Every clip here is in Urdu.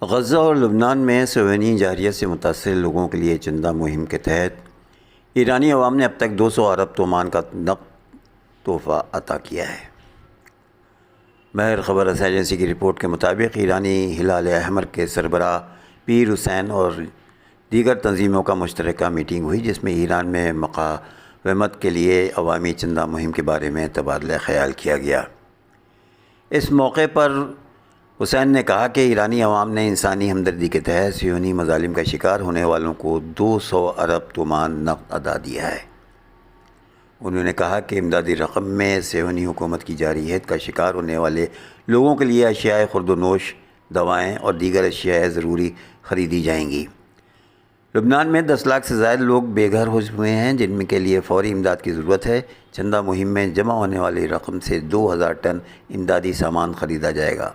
غزہ اور لبنان میں صہیونی جارحیت سے متاثر لوگوں کے لیے چندہ مہم کے تحت ایرانی عوام نے اب تک 200 ارب تومان کا نقد تحفہ عطا کیا ہے۔ مہر خبر رساں ایجنسی کی رپورٹ کے مطابق ایرانی ہلال احمر کے سربراہ پیر حسین اور دیگر تنظیموں کا مشترکہ میٹنگ ہوئی، جس میں ایران میں مقاومت کے لیے عوامی چندہ مہم کے بارے میں تبادلہ خیال کیا گیا۔ اس موقع پر حسین نے کہا کہ ایرانی عوام نے انسانی ہمدردی کے تحت صہیونی مظالم کا شکار ہونے والوں کو 200 ارب تومان نقد ادا دیا ہے۔ انہوں نے کہا کہ امدادی رقم میں صہیونی حکومت کی جارحیت کا شکار ہونے والے لوگوں کے لیے اشیاء خورد و نوش، دوائیں اور دیگر اشیاء ضروری خریدی جائیں گی۔ لبنان میں 10 لاکھ سے زائد لوگ بے گھر ہو ہوئے ہیں، جن کے لیے فوری امداد کی ضرورت ہے۔ چندہ مہم میں جمع ہونے والی رقم سے 2000 ٹن امدادی سامان خریدا جائے گا۔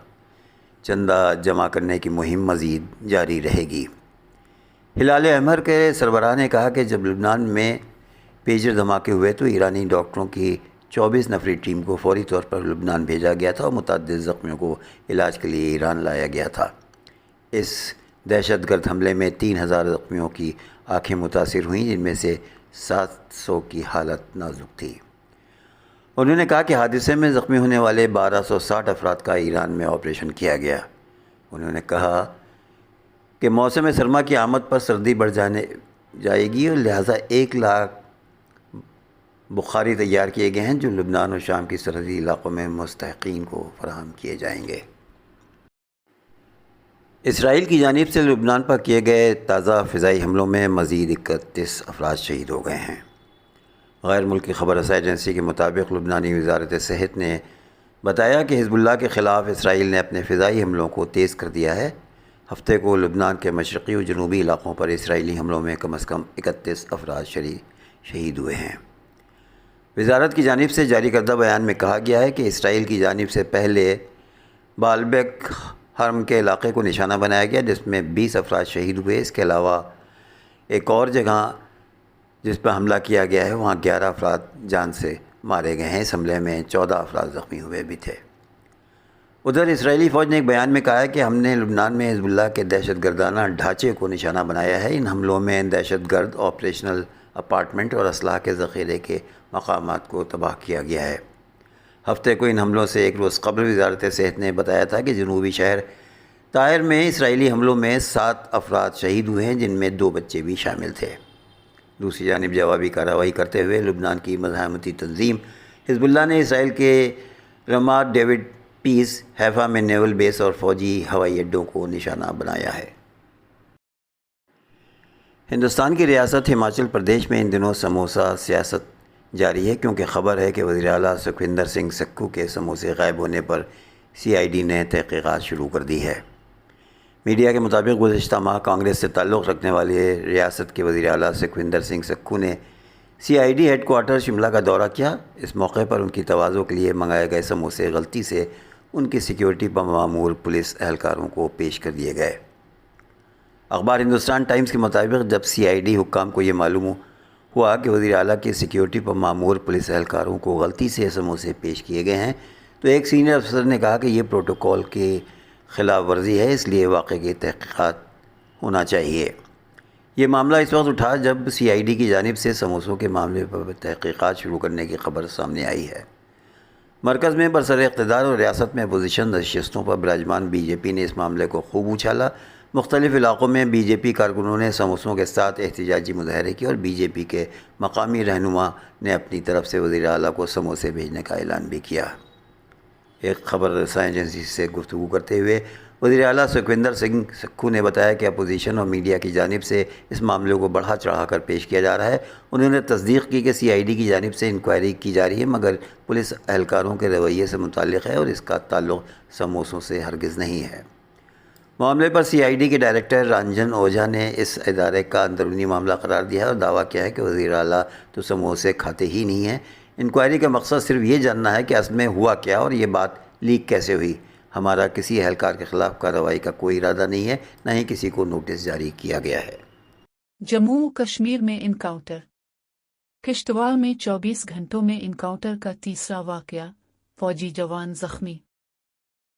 چندہ جمع کرنے کی مہم مزید جاری رہے گی۔ ہلال احمر کے سربراہ نے کہا کہ جب لبنان میں پیجر دھماکے ہوئے تو ایرانی ڈاکٹروں کی 24 نفری ٹیم کو فوری طور پر لبنان بھیجا گیا تھا اور متعدد زخمیوں کو علاج کے لیے ایران لایا گیا تھا۔ اس دہشت گرد حملے میں 3000 زخمیوں کی آنکھیں متاثر ہوئیں، جن میں سے 700 کی حالت نازک تھی۔ انہوں نے کہا کہ حادثے میں زخمی ہونے والے 1260 افراد کا ایران میں آپریشن کیا گیا۔ انہوں نے کہا کہ موسم سرما کی آمد پر سردی بڑھ جائے گی اور لہٰذا 1 لاکھ بخاری تیار کیے گئے ہیں، جو لبنان اور شام کی سرحدی علاقوں میں مستحقین کو فراہم کیے جائیں گے۔ اسرائیل کی جانب سے لبنان پر کیے گئے تازہ فضائی حملوں میں مزید 31 افراد شہید ہو گئے ہیں۔ غیر ملکی خبر رساں ایجنسی کے مطابق لبنانی وزارت صحت نے بتایا کہ حزب اللہ کے خلاف اسرائیل نے اپنے فضائی حملوں کو تیز کر دیا ہے۔ ہفتے کو لبنان کے مشرقی و جنوبی علاقوں پر اسرائیلی حملوں میں کم از کم 31 افراد شہید ہوئے ہیں۔ وزارت کی جانب سے جاری کردہ بیان میں کہا گیا ہے کہ اسرائیل کی جانب سے پہلے بالبیک حرم کے علاقے کو نشانہ بنایا گیا، جس میں 20 افراد شہید ہوئے۔ اس کے علاوہ ایک اور جگہ جس پر حملہ کیا گیا ہے، وہاں 11 افراد جان سے مارے گئے ہیں۔ اس حملے میں 14 افراد زخمی ہوئے بھی تھے۔ ادھر اسرائیلی فوج نے ایک بیان میں کہا ہے کہ ہم نے لبنان میں حزب اللہ کے دہشت گردانہ ڈھانچے کو نشانہ بنایا ہے۔ ان حملوں میں دہشت گرد آپریشنل اپارٹمنٹ اور اسلحہ کے ذخیرے کے مقامات کو تباہ کیا گیا ہے۔ ہفتے کو ان حملوں سے ایک روز قبل وزارت صحت نے بتایا تھا کہ جنوبی شہر طائر میں اسرائیلی حملوں میں 7 افراد شہید ہوئے ہیں، جن میں 2 بچے بھی شامل تھے۔ دوسری جانب جوابی کارروائی کرتے ہوئے لبنان کی مزاحمتی تنظیم حزب اللہ نے اسرائیل کے رامات ڈیوڈ پیس، حیفا میں نیول بیس اور فوجی ہوائی اڈوں کو نشانہ بنایا ہے۔ ہندوستان کی ریاست ہماچل پردیش میں ان دنوں سموسہ سیاست جاری ہے، کیونکہ خبر ہے کہ وزیر اعلیٰ سکھوندر سنگھ سکھو کے سموسے غائب ہونے پر CID نے تحقیقات شروع کر دی ہے۔ میڈیا کے مطابق گزشتہ ماہ کانگریس سے تعلق رکھنے والے ریاست کے وزیر اعلیٰ سکھوندر سنگھ سکھو نے CID ہیڈ کوارٹر شملہ کا دورہ کیا۔ اس موقع پر ان کی تواضع کے لیے منگائے گئے سموسے غلطی سے ان کی سیکیورٹی پر مامور پولیس اہلکاروں کو پیش کر دیے گئے۔ اخبار ہندوستان ٹائمز کے مطابق جب CID حکام کو یہ معلوم ہوا کہ وزیر اعلیٰ کی سیکیورٹی پر مامور پولیس اہلکاروں کو غلطی سے سموسے پیش کیے گئے ہیں، تو ایک سینئر افسر نے کہا کہ یہ پروٹوکول کی خلاف ورزی ہے، اس لیے واقعے کی تحقیقات ہونا چاہیے۔ یہ معاملہ اس وقت اٹھا جب CID کی جانب سے سموسوں کے معاملے پر تحقیقات شروع کرنے کی خبر سامنے آئی ہے۔ مرکز میں برسر اقتدار اور ریاست میں اپوزیشن نشستوں پر براجمان BJP نے اس معاملے کو خوب اچھالا۔ مختلف علاقوں میں BJP کارکنوں نے سموسوں کے ساتھ احتجاجی مظاہرے کیے اور BJP کے مقامی رہنما نے اپنی طرف سے وزیر اعلیٰ کو سموسے بھیجنے کا اعلان بھی کیا۔ ایک خبر رساں ایجنسی سے گفتگو کرتے ہوئے وزیر اعلیٰ سکھوندر سنگھ سکھو نے بتایا کہ اپوزیشن اور میڈیا کی جانب سے اس معاملے کو بڑھا چڑھا کر پیش کیا جا رہا ہے۔ انہوں نے تصدیق کی کہ CID کی جانب سے انکوائری کی جا رہی ہے، مگر پولیس اہلکاروں کے رویے سے متعلق ہے اور اس کا تعلق سموسوں سے ہرگز نہیں ہے۔ معاملے پر CID کے ڈائریکٹر رنجن اوجھا نے اس ادارے کا اندرونی معاملہ قرار دیا ہے اور دعویٰ کیا ہے کہ وزیر اعلیٰ تو سموسے کھاتے ہی نہیں ہیں۔ انکوائری کا مقصد صرف یہ جاننا ہے کہ اصل میں ہوا کیا اور یہ بات لیک کیسے ہوئی۔ ہمارا کسی اہلکار کے خلاف کارروائی کا کوئی ارادہ نہیں ہے، نہ ہی کسی کو نوٹس جاری کیا گیا ہے۔ جموں و کشمیر میں انکاؤنٹر۔ کشتواڑ میں 24 گھنٹوں میں انکاؤنٹر کا تیسرا واقعہ، فوجی جوان زخمی۔